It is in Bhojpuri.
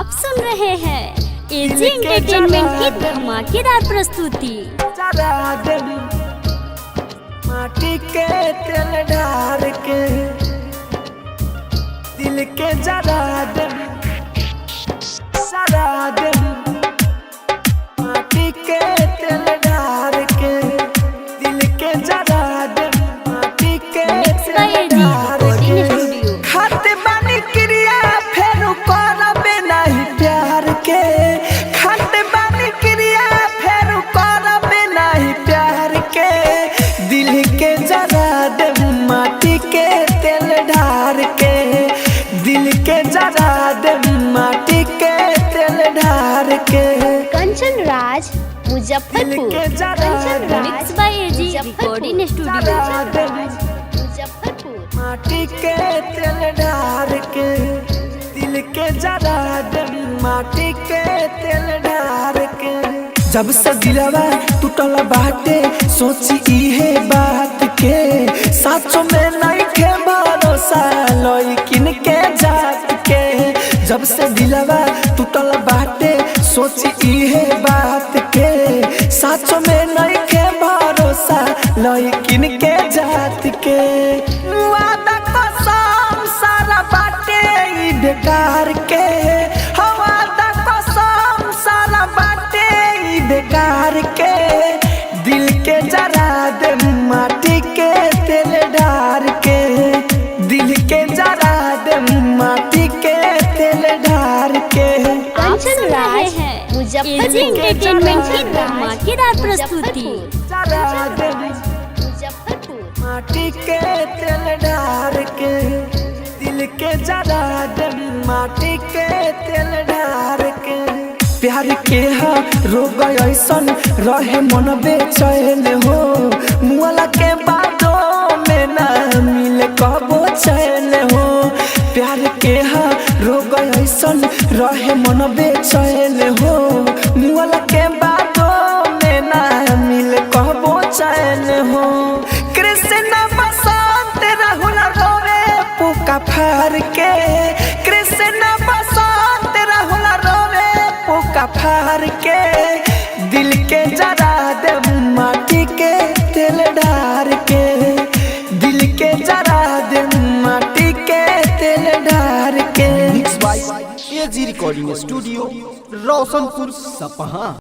आप सुन रहे हैं एजी एंटरटेनमेंट की धमाकेदार प्रस्तुति। माटी के तेल ढार के दिल के जरा दे सरा दे, माटी के तेल ढार के दिल के जरा दे, माटी के तेल ढार के खाते बानी क्रिया फेर करबे नहीं प्यार के, खाते बानी क्रिया फेर करबे नहीं प्यार के, दिल के जरा दे माटी के तेल ढार के, दिल के जरा दे माटी के तेल ढार के। Kanchan Raj Muzaffarpur, Kanchan mix by AG recording studio Muzaffarpur. माटी के तेल ढार के दिल के जरा दे, माटी के तेल ढार के। जब से दिलवा टूटल बाटे सोची इहे बात के, साचो में नहीं के भरोसा लइकिन के जात के। जब से दिलवा टूटल बाटे सोची इहे बात के, साचो में नहीं के भरोसा लइकिन के जात के। वादा कसम सारा बाटे ई बेकार के, वादा कसम सारा बाटे ई बेकार के, दिल के जरा दे माटी के तेल ढार के, दिल के जरा दे माटी के तेल ढार के। कंचन राज एजी मुजफ्फरपुर, एंटरटेनमेंट की धमाकेदार प्रस्तुति। मुजफ्फरपुर। माटी के तेल ढार के दिल के जरा दे, माटी के तेल ढार के। प्यार के हा रोग ऐसन रहे मन बेचैन हो, मुआला के बातों में ना मिले कबो चैन हो। प्यार के हा रोग ऐसन रहे मन बेचैन हो, मुआला के बातों में ना मिले कबो चैन हो। कृष्ण बसंत राहुल रोवे पुका फार के, कृष्ण बसंत राहुल रोवे पुका फार के, दिल के जरा दे माटी के तेल ढार के, दिल के जरा दे माटी के तेल ढार के। Mix by AG recording studio Roshanpur Sapaha.